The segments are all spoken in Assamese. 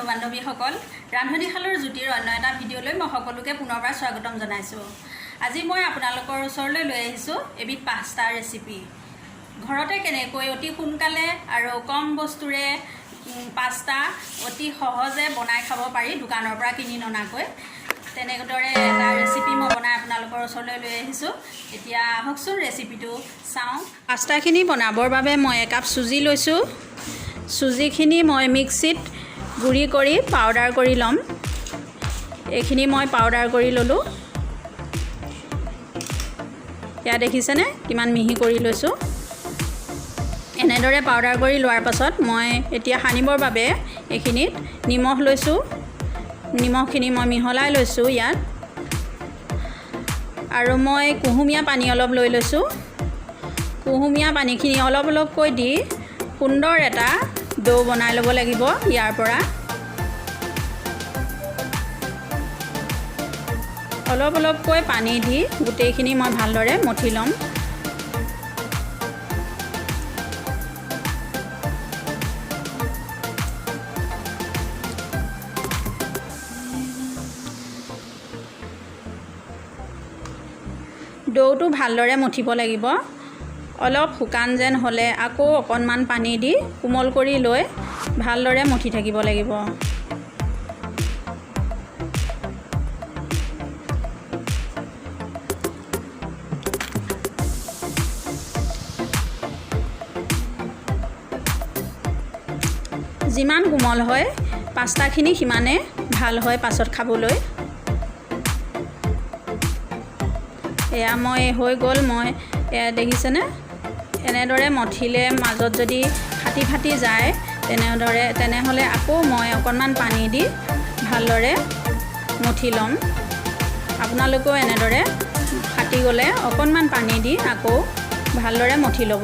বান্ধৱীসকল ৰান্ধনীশালৰ জ্যোতিৰ অন্য এটা ভিডিঅ'লৈ মই সকলোকে পুনৰবাৰ স্বাগতম জনাইছোঁ। আজি মই আপোনালোকৰ ওচৰলৈ লৈ আহিছোঁ এবিধ পাস্তা ৰেচিপি। ঘৰতে কেনেকৈ অতি সোনকালে আৰু কম বস্তুৰে পাস্তা অতি সহজে বনাই খাব পাৰি দোকানৰ পৰা কিনি ননাকৈ, তেনেদৰে এটা ৰেচিপি মই বনাই আপোনালোকৰ ওচৰলৈ লৈ আহিছোঁ। এতিয়া আহকচোন ৰেচিপিটো চাওঁ। পাস্তাখিনি বনাবৰ বাবে মই একাপ চুজি লৈছোঁ। চুজিখিনি মই মিক্সিত গুড়ি কৰি পাউডাৰ কৰি ল'ম। এইখিনি মই পাউডাৰ কৰি ল'লোঁ। এয়া দেখিছেনে কিমান মিহি কৰি লৈছোঁ। এনেদৰে পাউডাৰ কৰি লোৱাৰ পাছত মই এতিয়া সানিবৰ বাবে এইখিনিত নিমখ লৈছোঁ। নিমখখিনি মই মিহলাই লৈছোঁ ইয়াত, আৰু মই কুহুমীয়া পানী অলপ লৈ লৈছোঁ। কুহুমীয়া পানীখিনি অলপ অলপকৈ দি সুন্দৰ এটা ডো বনাই ল'ব লাগিব। ইয়াৰ পৰা অলপ অলপকৈ পানী দি গোটেইখিনি মই ভালদৰে মঠি ল'ম। ডোটো ভালদৰে মঠিব লাগিব। অলপ শুকান যেন হ'লে আকৌ অকণমান পানী দি কোমল কৰি লৈ ভালদৰে মঠি থাকিব লাগিব। যিমান কোমল হয় পাস্তাখিনি সিমানে ভাল হয় পাছত খাবলৈ। এয়া মই হৈ গ'ল। মই দেখিছেনে এনেদৰে মঠিলে মাজত যদি ফাটি যায় তেনেহ'লে আকৌ মই অকণমান পানী দি ভালদৰে মঠি ল'ম। আপোনালোকেও এনেদৰে ফাটি গ'লে অকণমান পানী দি আকৌ ভালদৰে মঠি ল'ব।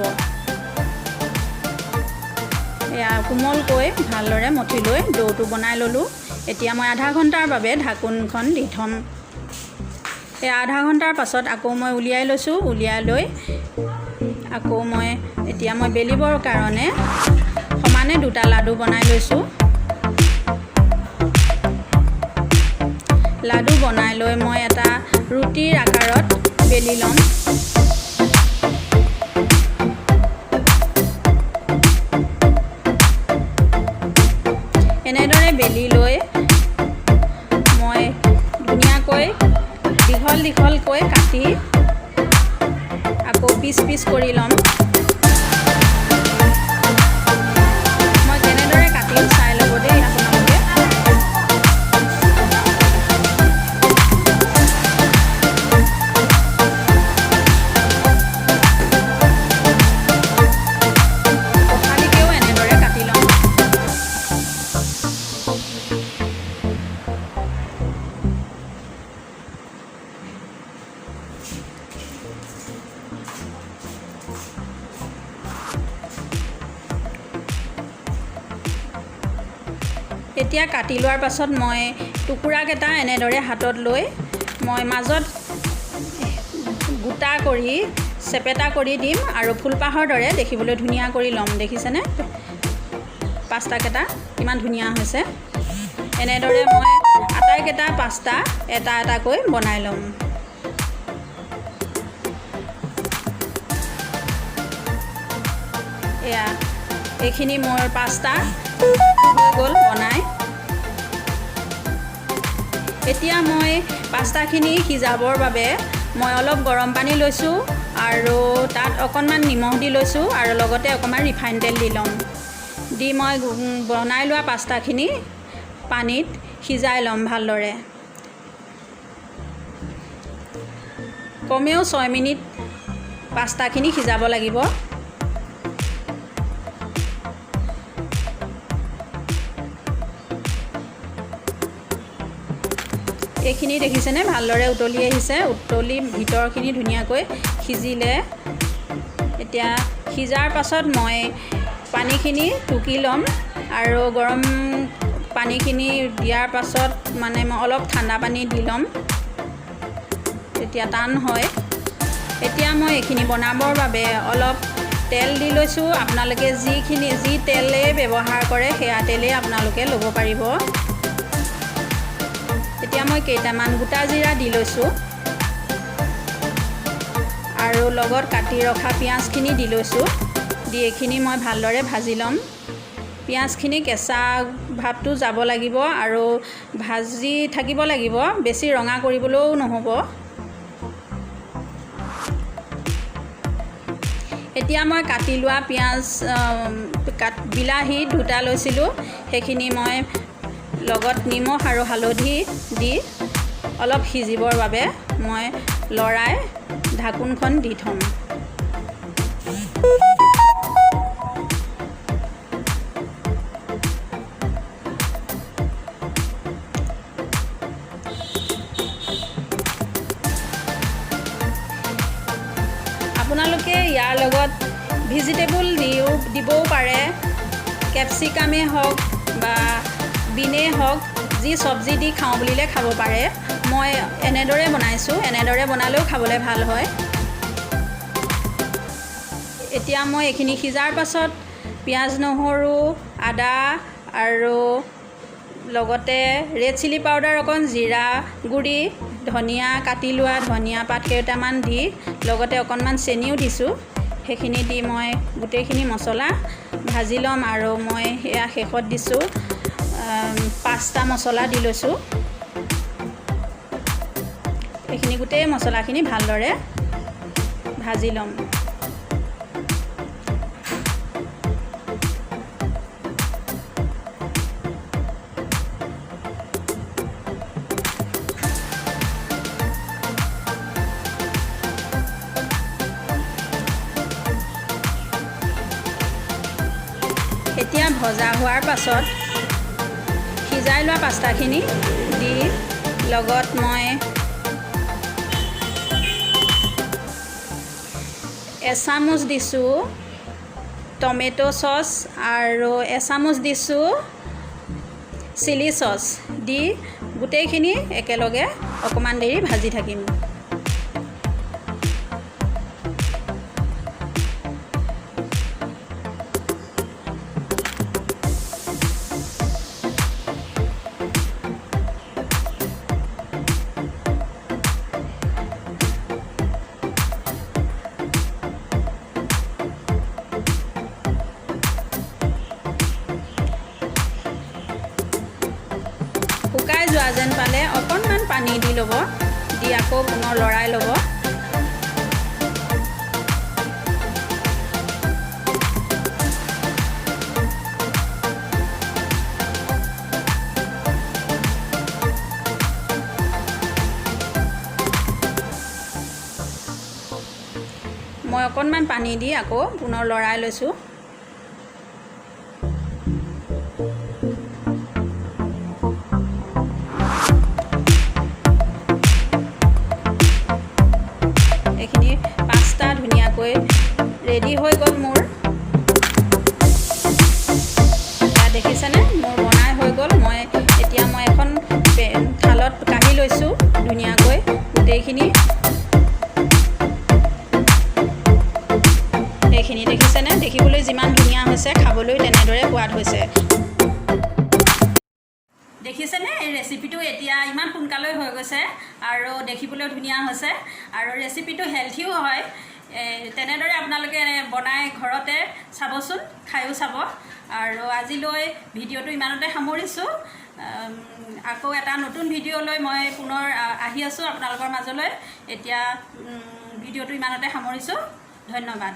এয়া কোমলকৈ ভালদৰে মঠি লৈ ডোটো বনাই ল'লোঁ। এতিয়া মই আধা ঘণ্টাৰ বাবে ঢাকোনখন দি থ'ম। এই আধা ঘণ্টাৰ পাছত আকৌ মই উলিয়াই লৈছোঁ। উলিয়াই লৈ আকৌ এতিয়া মই বেলিবৰ কাৰণে সমানে দুটা লাডু বনাই লৈছোঁ। লাডু বনাই লৈ মই এটা ৰুটিৰ আকাৰত বেলি ল'ম। এনেদৰে বেলি লৈ মই ধুনীয়াকৈ দীঘলকৈ কাটি আকৌ পিচ কৰি ল'ম। মই কেনেদৰে কাটিম চাই ল'ব দেই আপোনালোকে। পঠালিকেও এনেদৰে কাটি ল'ম। এতিয়া কাটি লোৱাৰ পাছত মই টুকুৰাকেইটা এনেদৰে হাতত লৈ মই মাজত গোটা কৰি চেপেটা কৰি দিম আৰু ফুলপাহৰ দৰে দেখিবলৈ ধুনীয়া কৰি ল'ম। দেখিছেনে পাস্তাকেইটা কিমান ধুনীয়া হৈছে। এনেদৰে মই আটাইকেইটা পাস্তা এটা এটাকৈ বনাই ল'ম। এয়া এইখিনি মোৰ পাস্তা হৈ গ'ল বনাই। এতিয়া মই পাস্তাখিনি সিজাবৰ বাবে মই অলপ গৰম পানী লৈছোঁ আৰু তাত অকণমান নিমখ দি লৈছোঁ আৰু লগতে অকণমান ৰিফাইন তেল দি ল'ম। দি মই বনাই লোৱা পাস্তাখিনি পানীত সিজাই ল'ম ভালদৰে। কমেও 6 মিনিট পাস্তাখিনি সিজাব লাগিব। এইখিনি দেখিছেনে ভালদৰে উতলি আহিছে। উতলি ভিতৰখিনি ধুনীয়াকৈ সিজিলে। এতিয়া সিজাৰ পাছত মই পানীখিনি টুকি ল'ম আৰু গৰম পানীখিনি দিয়াৰ পাছত মই অলপ ঠাণ্ডা পানী দি ল'ম, তেতিয়া টান হয়। এতিয়া মই এইখিনি বনাবৰ বাবে অলপ তেল দি লৈছোঁ। আপোনালোকে যি তেলে ব্যৱহাৰ কৰে সেয়া তেলেই আপোনালোকে ল'ব পাৰিব। এতিয়া মই কেইটামান গোটা জিৰা দি লৈছোঁ আৰু লগত কাটি ৰখা পিঁয়াজখিনি দি লৈছোঁ। দি এইখিনি মই ভালদৰে ভাজি ল'ম। পিঁয়াজখিনি কেঁচা ভাৱটো যাব লাগিব আৰু ভাজি থাকিব লাগিব, বেছি ৰঙা কৰিবলৈও নহ'ব। এতিয়া মই কাটি লোৱা বিলাহী 2টা লৈছিলোঁ, সেইখিনি মই লগত নিমখ আৰু হালধি দি অলপ সিজিবৰ বাবে মই লৰাই ঢাকোনখন দি থ'ম। আপোনালোকে ইয়াৰ লগত ভেজিটেবল দিবও পাৰে, কেপচিকামেই হওক বা বিনেই হওক, যি চব্জি দি খাওঁ বুলিলে খাব পাৰে। মই এনেদৰে বনাইছোঁ, এনেদৰে বনালেও খাবলৈ ভাল হয়। এতিয়া মই এইখিনি সিজাৰ পাছত পিঁয়াজ, নহৰু, আদা আৰু লগতে ৰেড চিলি পাউডাৰ অকণ, জিৰা গুড়ি, ধনিয়া কাটি লোৱা ধনিয়া পাত কেইটামান দি লগতে অকণমান চেনিও দিছোঁ। সেইখিনি দি মই গোটেইখিনি মছলা ভাজি ল'ম আৰু মই সেয়া শেষত দিছোঁ 5টা মছলা দি লৈছোঁ। এইখিনি গোটেই মছলাখিনি ভালদৰে ভাজি ল'ম। এতিয়া ভজা হোৱাৰ পাছত সিজাই লোৱা পাস্তাখিনি দি লগত মই এচামুচ দিছোঁ টমেটো চচ আৰু এচামুচ দিছোঁ চিলি চচ দি গোটেইখিনি একেলগে অকণমান দেৰি ভাজি থাকিম। শুকাই যোৱা যেন পালে অকণমান পানী দি ল'ব, দি আকৌ পুনৰ লৰাই ল'ব। মই অকণমান পানী দি আকৌ পুনৰ লৰাই লৈছোঁ। এইখিনি পাস্তা ধুনীয়াকৈ ৰেডি হৈ গ'ল মোৰ। দেখিছেনে মোৰ বনাই হৈ গ'ল। এতিয়া মই এখন থালত কাঢ়ি লৈছোঁ ধুনীয়াকৈ গোটেইখিনি। এইখিনি দেখিছেনে, দেখিবলৈ যিমান ধুনীয়া হৈছে খাবলৈ তেনেদৰে সোৱাদ হৈছে। দেখিছেনে এই ৰেচিপিটো এতিয়া ইমান সোনকালে হৈ গৈছে আৰু দেখিবলৈও ধুনীয়া হৈছে আৰু ৰেচিপিটো হেল্থিও হয়। তেনেদৰে আপোনালোকে বনাই ঘৰতে চাবচোন, খায়ো চাব। আৰু আজিলৈ ভিডিঅ'টো ইমানতে সামৰিছোঁ। আকৌ এটা নতুন ভিডিঅ' লৈ মই পুনৰ আহি আছোঁ আপোনালোকৰ মাজলৈ। এতিয়া ভিডিঅ'টো ইমানতে সামৰিছোঁ। ধন্যবাদ।